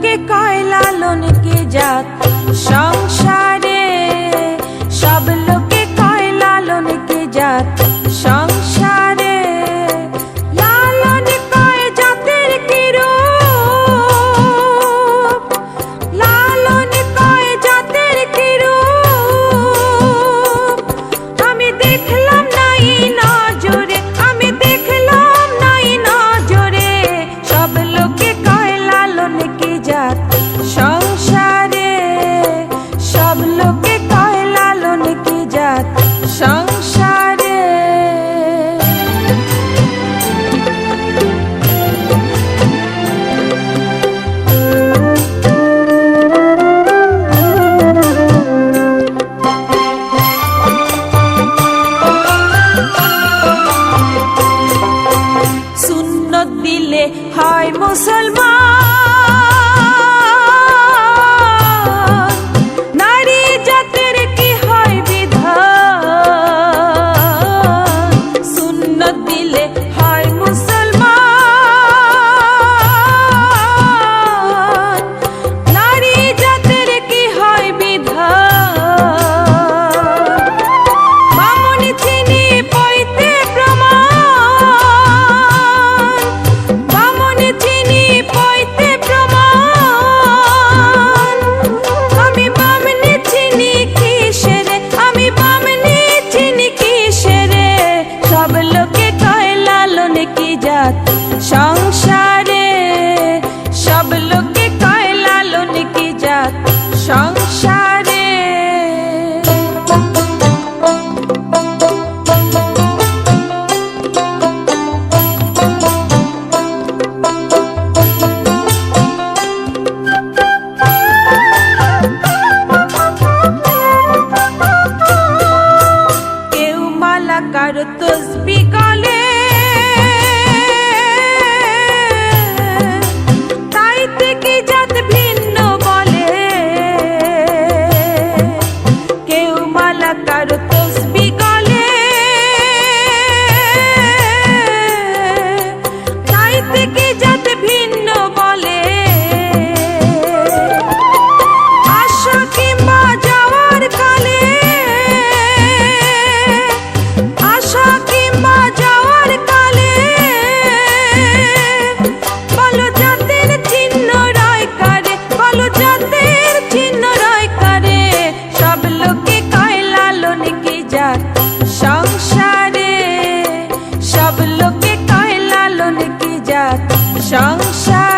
লোকে কয় লালন কি জাত সংসারে, সব লোকে কয় লালন কি জাত সংসারে। লালন কয় জাতের কি রূপ, লালন কয় জাতের কি রূপ, আমি দেখলাম নাই নজরে, আমি দেখলাম নাই নজরে। সব লোকে কয় লালন কি জাত সংসারে, সব লোকে কয় লালন কি জাত সংসারে। সুন্নত দিলে হয় মুসলমান, নারী জাতের কি হয় বিধান। সুন্নত দিলে হয় মুসলমান, নারী জাতের কি হয় বিধান। বামন চিনি পইতে প্রমাণ, বামন চিনি পইতে প্রমাণ। আমি বামনে চিনি কিসেরে, আমি বামনে চিনি কিসেরে। সব লোকে কয় লালন কি জাত সংসারে, সব লোকে কয় লালন কি জাত সংসারে। কেউ মালা কারো তসবি গলে, তাইতে কি জাত ভিন্ন বলে। কেউ মালা কারো তসবি গলে, তাইতে কি জাত ভিন্ন বলে। আসা কিংবা যাওয়ার কালে, আসা কিংবা যাওয়ার কালে, বলো জাতের চিহ্ন রয় কারে, বলো জাতের চিহ্ন রয় কারে। সব লোকে কয় লালন কি জাত সংসারে, সব লোকে কয় লালন কি জাত সংসারে।